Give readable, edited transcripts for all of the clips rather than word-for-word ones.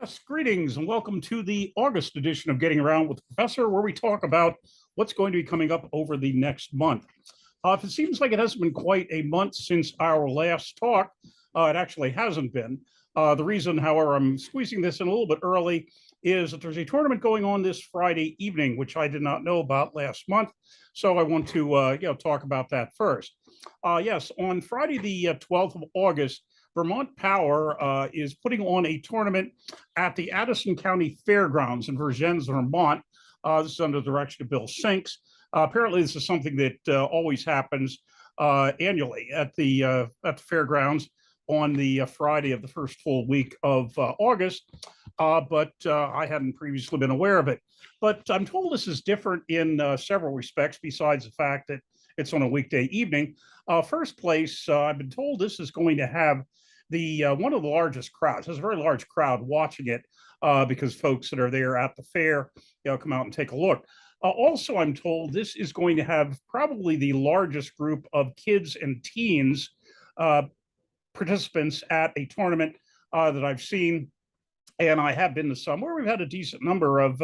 Yes, greetings and welcome to the August edition of Getting Around with the Professor, where we talk about what's going to be coming up over the next month. If it seems like it hasn't been quite a month since our last talk, it actually hasn't been. The reason, however, I'm squeezing this in a little bit early is that there's a tournament going on this Friday evening, which I did not know about last month. So I want to talk about that first. Yes, on Friday the 12th of August, Vermont Power is putting on a tournament at the Addison County Fairgrounds in Vergennes, Vermont. This is under the direction of Bill Sinks. Apparently, this is something that always happens annually at the fairgrounds on the Friday of the first full week of August, but I hadn't previously been aware of it. But I'm told this is different in several respects, besides the fact that it's on a weekday evening. First place, I've been told this is going to have the one of the largest crowds. There's a very large crowd watching it because folks that are there at the fair, come out and take a look. Also, I'm told this is going to have probably the largest group of kids and teens participants at a tournament that I've seen, and I have been to some where we've had a decent number of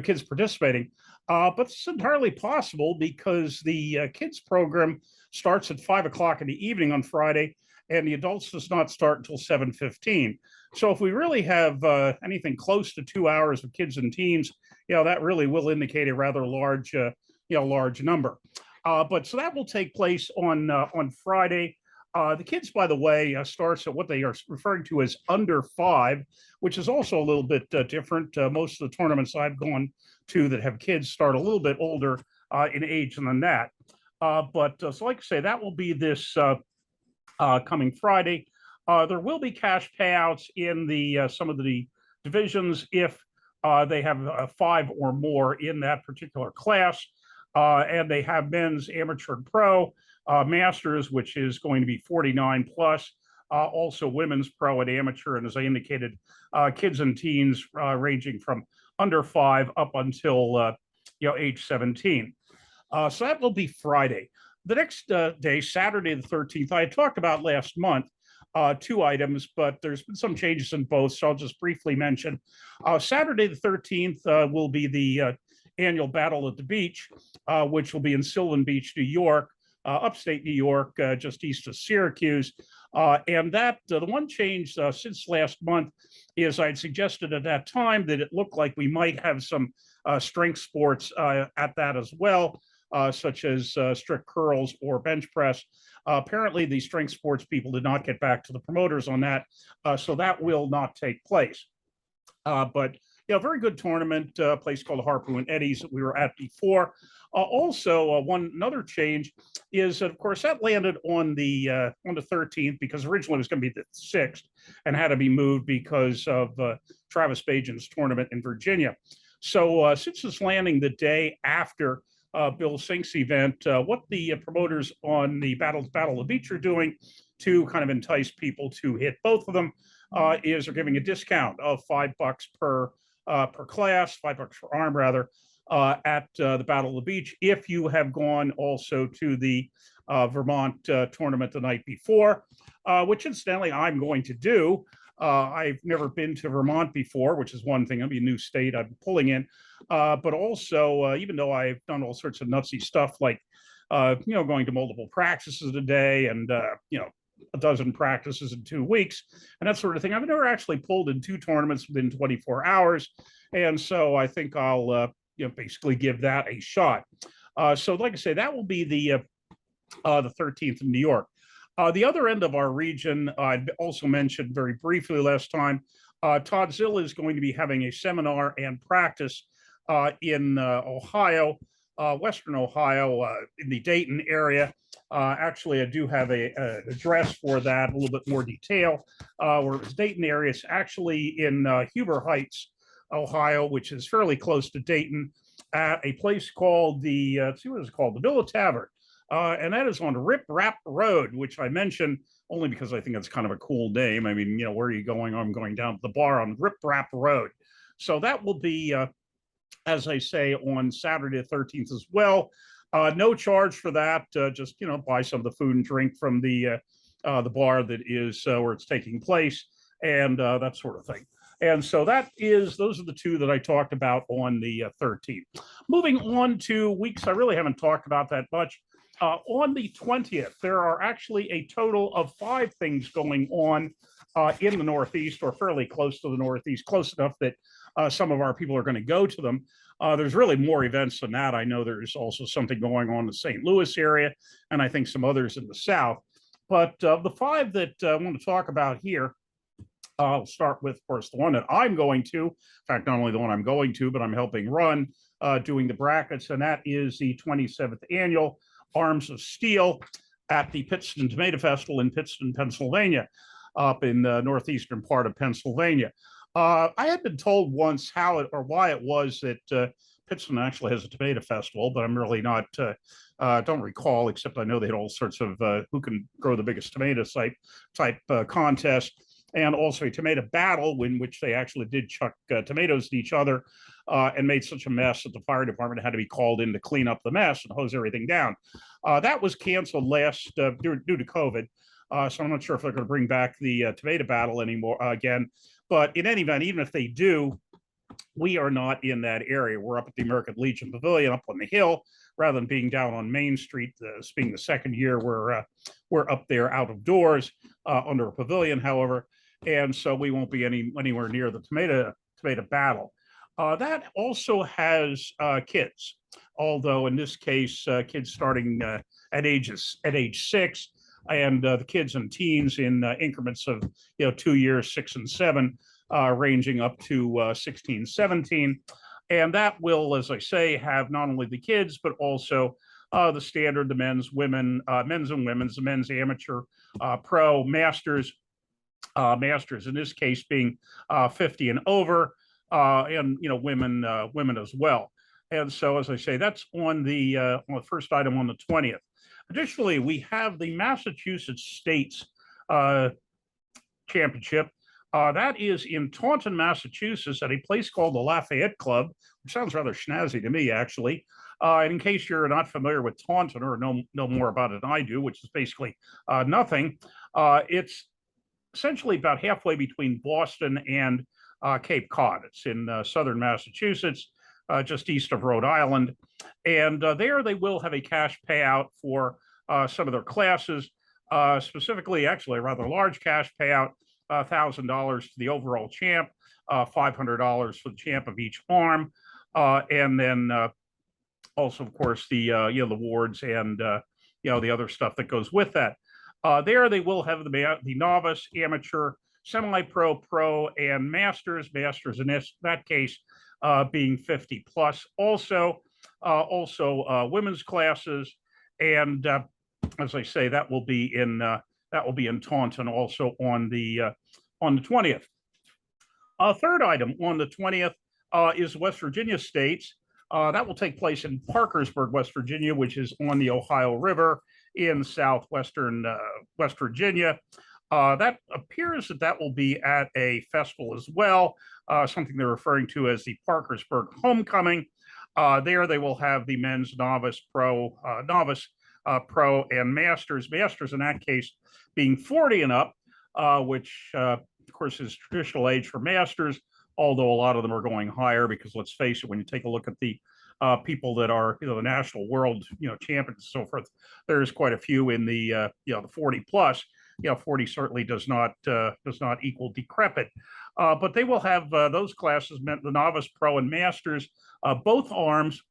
kids participating. But it's entirely possible because the kids program starts at 5 o'clock in the evening on Friday, and the adults does not start until 7:15. So if we really have anything close to 2 hours of kids and teens, that really will indicate a rather large, large number. But so that will take place on Friday. The kids, by the way, starts at what they are referring to as under 5, which is also a little bit different. Most of the tournaments I've gone to that have kids start a little bit older in age than that. So like I say, that will be this coming Friday. There will be cash payouts in the some of the divisions if they have 5 or more in that particular class. And they have men's amateur and pro, masters, which is going to be 49 plus, also women's pro and amateur. And as I indicated, kids and teens ranging from under 5 up until, age 17. So that will be Friday. The next day, Saturday the 13th, I had talked about last month, 2 items, but there's been some changes in both, so I'll just briefly mention. Saturday the 13th will be the annual Battle at the Beach, which will be in Sylvan Beach, New York, upstate New York, just east of Syracuse. And that the one change since last month is I'd suggested at that time that it looked like we might have some strength sports at that as well, such as strict curls or bench press. Apparently, the strength sports people did not get back to the promoters on that, so that will not take place. But very good tournament, a place called Harpoon Eddies that we were at before. Also, another change is that, of course, that landed on the 13th because originally it was going to be the 6th and had to be moved because of Travis Bajan's tournament in Virginia. So since it's landing the day after Bill Sink's event, what the promoters on the Battle of the Beach are doing to kind of entice people to hit both of them is they're giving a discount of $5 per class, $5 per arm rather, at the Battle of the Beach if you have gone also to the Vermont tournament the night before, which incidentally I'm going to do. I've never been to Vermont before, which is one thing. It'll be a new state I'm pulling in. But also, even though I've done all sorts of nutsy stuff like, going to multiple practices a day and, a dozen practices in 2 weeks and that sort of thing, I've never actually pulled in 2 tournaments within 24 hours. And so I think I'll, basically give that a shot. So like I say, that will be the 13th in New York. The other end of our region, I also mentioned very briefly last time, Toddzilla is going to be having a seminar and practice in Ohio, Western Ohio, in the Dayton area. Actually, I do have an address for that, a little bit more detail, where it's Dayton area. It's actually in Huber Heights, Ohio, which is fairly close to Dayton, at a place called let's see what it's called, the Villa Tavern. And that is on Rip Rap Road, which I mentioned only because I think it's kind of a cool name. I mean, where are you going? I'm going down to the bar on Rip Rap Road. So that will be, as I say, on Saturday the 13th as well. No charge for that. Just, buy some of the food and drink from the bar that is where it's taking place and that sort of thing. And so those are the two that I talked about on the 13th. Moving on to weeks I really haven't talked about that much. On the 20th, there are actually a total of 5 things going on in the Northeast, or fairly close to the Northeast, close enough that some of our people are going to go to them. There's really more events than that. I know there's also something going on in the St. Louis area, and I think some others in the South. But the 5 that I want to talk about here, I'll start with, of course, the one that I'm going to. In fact, not only the one I'm going to, but I'm helping run, doing the brackets, and that is the 27th annual Arms of Steel at the Pittston Tomato Festival in Pittston, Pennsylvania, up in the northeastern part of Pennsylvania. I had been told once how it or why it was that Pittston actually has a tomato festival, but I'm really not, don't recall, except I know they had all sorts of who can grow the biggest tomato type contest, and also a tomato battle in which they actually did chuck tomatoes at each other and made such a mess that the fire department had to be called in to clean up the mess and hose everything down. That was canceled last due to COVID. So I'm not sure if they're going to bring back the tomato battle anymore again. But in any event, even if they do, we are not in that area. We're up at the American Legion Pavilion up on the hill, rather than being down on Main Street. This being the second year, we're up there out of doors under a pavilion, however, and so we won't be anywhere near the tomato battle. That also has kids, although in this case, kids starting at age 6, and the kids and teens in increments of 2 years, 6 and 7, ranging up to 16, 17. And that will, as I say, have not only the kids, but also the standard, the men's and women's, the men's amateur, pro, masters in this case being 50 and over, and women as well. And so, as I say, that's on the first item on the 20th. Additionally, we have the Massachusetts States Championship. That is in Taunton, Massachusetts, at a place called the Lafayette Club, which sounds rather snazzy to me, actually. And in case you're not familiar with Taunton or know more about it than I do, which is basically nothing, it's essentially about halfway between Boston and Cape Cod. It's in southern Massachusetts, just east of Rhode Island. And there they will have a cash payout for some of their classes, specifically, actually, a rather large cash payout, $1,000 to the overall champ, $500 for the champ of each arm, and then also, of course, the the awards and the other stuff that goes with that. There they will have the novice, amateur, semi-pro, pro, and masters. Masters in that case being 50 plus. Also women's classes, and as I say, that will be in Taunton also on the 20th. Third item on the 20th is West Virginia States. That will take place in Parkersburg, West Virginia, which is on the Ohio River in southwestern West Virginia. That appears that will be at a festival as well, something they're referring to as the Parkersburg Homecoming. There they will have the men's novice, pro, and masters. Masters in that case being 40 and up, which of course is traditional age for masters, although a lot of them are going higher because let's face it, when you take a look at the people that are the national world champions and so forth, there's quite a few in the the 40 plus. 40 certainly does not equal decrepit, but they will have those classes, the novice, pro, and masters, both arms.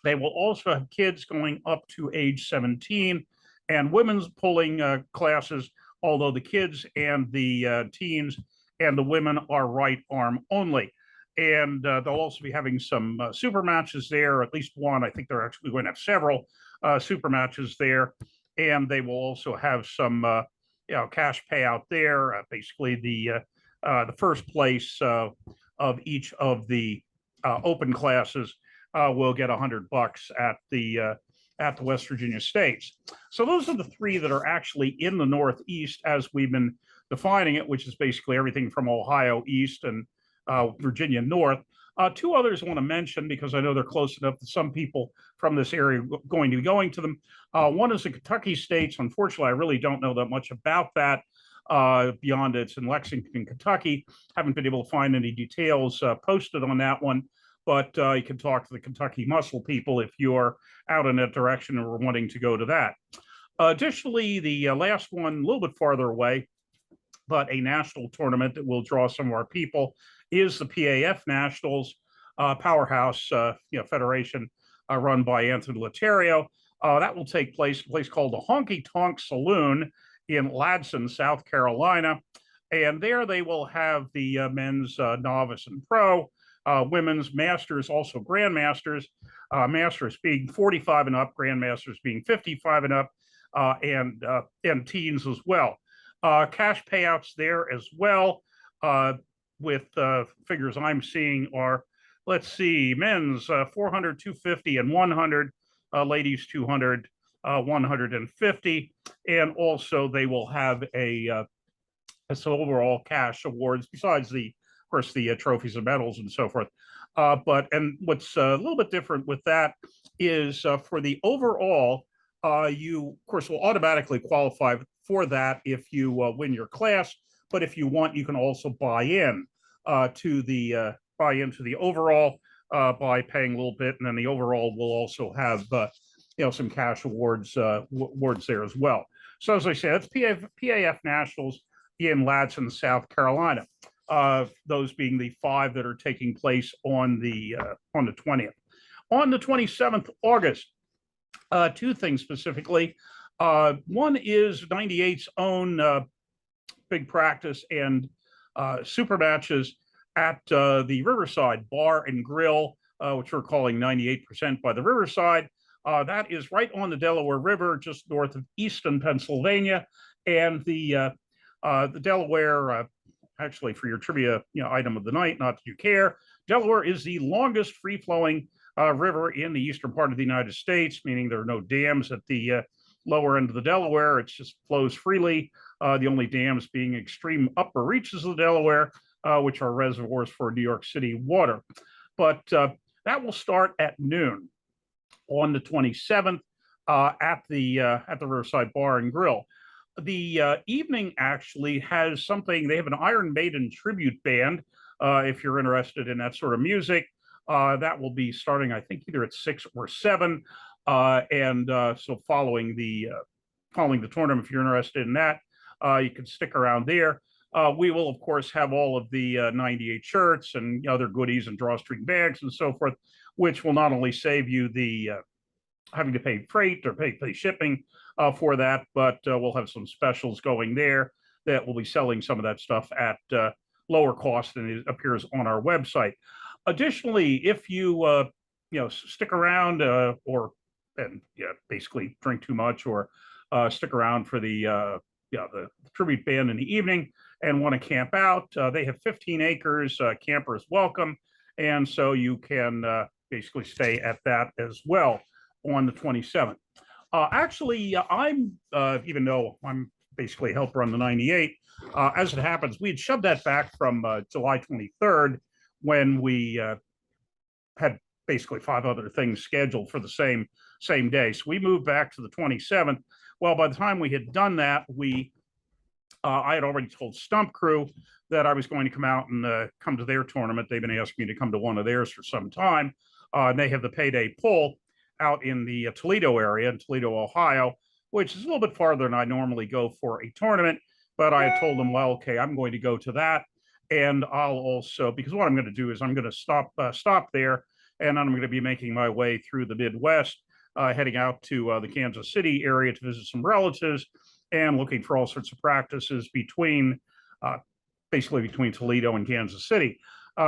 They will also have kids going up to age 17 and women's pulling classes, although the kids and the teens and the women are right arm only. And they'll also be having some super matches there, at least one. I think they're actually going to have several super matches there. And they will also have some cash payout there. Basically, the first place of each of the open classes will get $100 at the West Virginia States. So those are the 3 that are actually in the Northeast as we've been defining it, which is basically everything from Ohio East and Virginia North. 2 others I want to mention because I know they're close enough that some people from this area are going to be going to them. One is the Kentucky States. Unfortunately, I really don't know that much about that. Beyond it's in Lexington, Kentucky. Haven't been able to find any details posted on that one, but you can talk to the Kentucky Muscle people if you're out in that direction or wanting to go to that. Additionally, the last one, a little bit farther away, but a national tournament that will draw some of our people, is the Paf Nationals, powerhouse federation run by Anthony Laterrio. That will take place in a place called the Honky Tonk Saloon in Ladson, South Carolina. And there they will have the men's novice and pro, women's masters, also grandmasters, masters being 45 and up, grandmasters being 55 and up, and teens as well. Cash payouts there as well, with figures I'm seeing are, let's see, men's 400, 250, and 100, ladies 200, 150, and also they will have so overall cash awards besides of course, the trophies and medals and so forth. And what's a little bit different with that is for the overall, you of course will automatically qualify for that if you win your class. But if you want, you can also buy into the overall by paying a little bit, and then the overall will also have some cash awards there as well. So as I said, it's Paf Nationals in Ladson, South Carolina. Those being the 5 that are taking place on the 20th. On the 27th of August, 2 things specifically. One is 98's own big practice and super matches at the Riverside Bar and Grill, which we're calling 98% by the Riverside. That is right on the Delaware River, just north of Easton, Pennsylvania. And the Delaware, actually for your trivia item of the night, not that you care, Delaware is the longest free-flowing river in the eastern part of the United States, meaning there are no dams at the lower end of the Delaware. It just flows freely. The only dams being extreme upper reaches of the Delaware, which are reservoirs for New York City water. But that will start at noon on the 27th at the Riverside Bar and Grill. The evening actually has something. They have an Iron Maiden tribute band. If you're interested in that sort of music, that will be starting, I think, either at 6 or 7. So following the tournament, if you're interested in that, you can stick around there. We will, of course, have all of the 98 shirts and other goodies and drawstring bags and so forth, which will not only save you the having to pay freight or pay shipping for that, but we'll have some specials going there that will be selling some of that stuff at lower cost than it appears on our website. Additionally, if you stick around and basically drink too much or stick around for the tribute band in the evening and want to camp out, they have 15 acres, campers welcome, and so you can basically stay at that as well on the 27th. Actually, I'm even though I'm basically help run the 98, as it happens, we had shoved that back from July 23rd when we had basically 5 other things scheduled for the same day. So we moved back to the 27th. Well, by the time we had done that, I had already told Stump Crew that I was going to come out and come to their tournament. They've been asking me to come to one of theirs for some time. And they have the payday pull out in the Toledo area, in Toledo, Ohio, which is a little bit farther than I normally go for a tournament. But I had told them, well, okay, I'm going to go to that. And I'll also, because what I'm going to do is I'm going to stop there, and I'm going to be making my way through the Midwest, heading out to the Kansas City area to visit some relatives and looking for all sorts of practices basically between Toledo and Kansas City.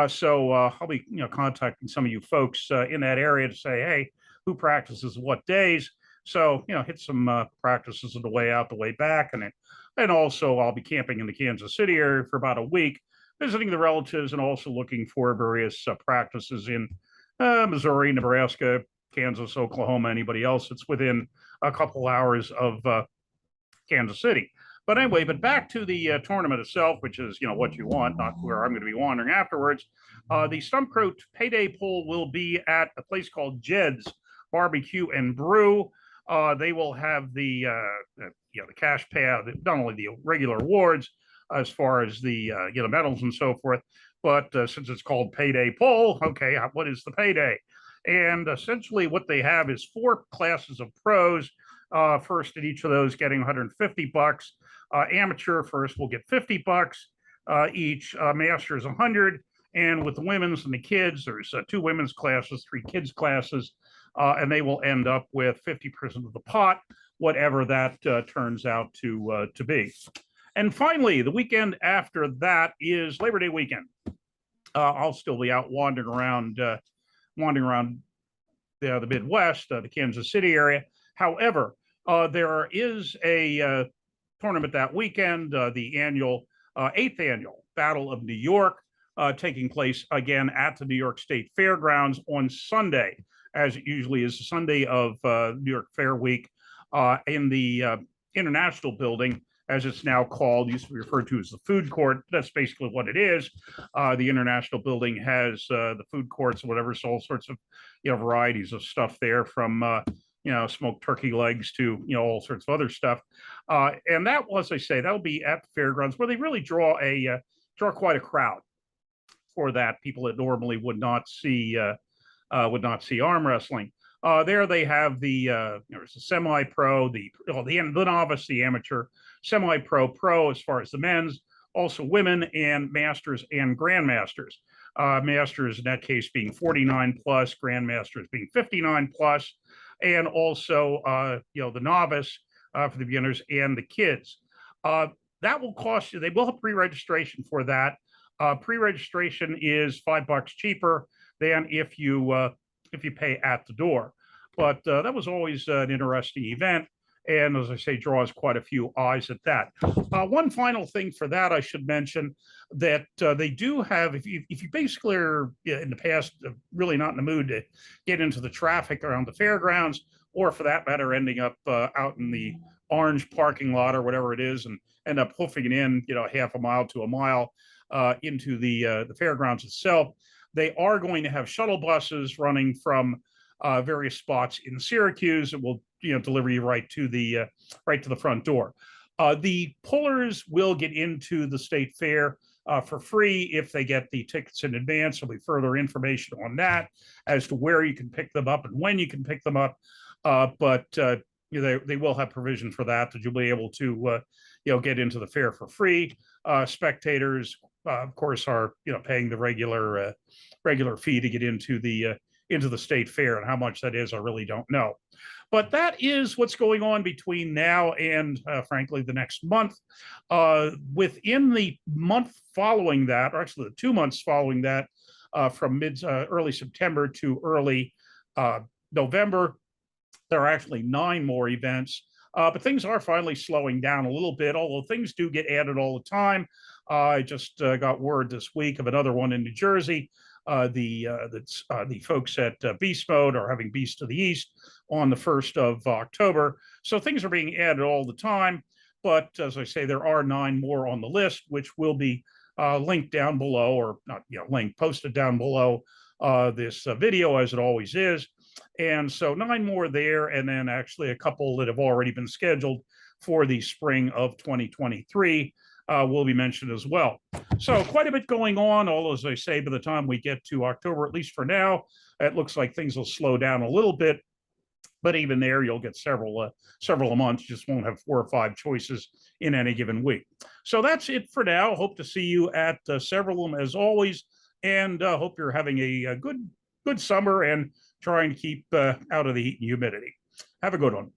So I'll be contacting some of you folks in that area to say, hey, who practices what days? So hit some practices on the way out, the way back, and also I'll be camping in the Kansas City area for about a week, visiting the relatives and also looking for various practices in Missouri, Nebraska, Kansas, Oklahoma, anybody else that's within a couple hours of Kansas City. But anyway, back to the tournament itself, which is what you want, not where I'm going to be wandering afterwards. The Stump Crew payday pool will be at a place called Jed's Barbecue and Brew. They will have the the cash payout, not only the regular awards as far as the medals and so forth, but since it's called payday pull, okay, what is the payday? And essentially what they have is 4 classes of pros. First at each of those getting $150. Amateur first will get $50 each. Masters 100. And with the women's and the kids, there's 2 women's classes, 3 kids classes, and they will end up with 50% of the pot, whatever that turns out to be. And finally, the weekend after that is Labor Day weekend. I'll still be out wandering around the Midwest, the Kansas City area. However, there is a tournament that weekend, the 8th annual Battle of New York, taking place again at the New York State Fairgrounds on Sunday, as it usually is the Sunday of New York Fair Week, in the International Building, as it's now called. Used to be referred to as the food court. That's basically what it is. The International Building has the food courts or whatever, so all sorts of varieties of stuff there, from smoked turkey legs to all sorts of other stuff. And that, as I say, that'll be at the Fairgrounds, where they really draw quite a crowd for that. People that normally would not see arm wrestling. There they have there's a semi-pro, the novice, the amateur, semi-pro, pro as far as the men's, also women, and masters and grandmasters. Masters in that case being 49 plus, grandmasters being 59 plus, and also the novice for the beginners and the kids. That will cost you. They will have pre-registration for that. Pre-registration is $5 cheaper than if you pay at the door. But that was always an interesting event, and as I say, draws quite a few eyes at that. One final thing for that, I should mention that they do have, if you basically are in the past really not in the mood to get into the traffic around the fairgrounds, or for that matter, ending up out in the orange parking lot or whatever it is, and end up hoofing it in, half a mile to a mile into the fairgrounds itself. They are going to have shuttle buses running from various spots in Syracuse that will deliver you right to the front door. The pullers will get into the state fair for free if they get the tickets in advance. There'll be further information on that as to where you can pick them up and when you can pick them up. But they will have provision for that you'll be able to get into the fair for free. Spectators, of course, are paying the regular fee to get into the state fair, and how much that is, I really don't know. But that is what's going on between now and, frankly, the next month. Within the month following that, or actually the 2 months following that, from early September to early November, there are actually 9 more events. But things are finally slowing down a little bit, although things do get added all the time. I just got word this week of another one in New Jersey. The folks at Beast Mode are having Beast to the East on the 1st of October. So things are being added all the time. But as I say, there are 9 more on the list, which will be linked down below, or not linked, posted down below this video, as it always is. And so 9 more there, and then actually a couple that have already been scheduled for the spring of 2023 will be mentioned as well. So quite a bit going on, although, as I say, by the time we get to October, at least for now, it looks like things will slow down a little bit. But even there, you'll get several a month. You just won't have 4 or 5 choices in any given week. So that's it for now. Hope to see you at several of them as always, and hope you're having a good summer and trying to keep out of the heat and humidity. Have a good one.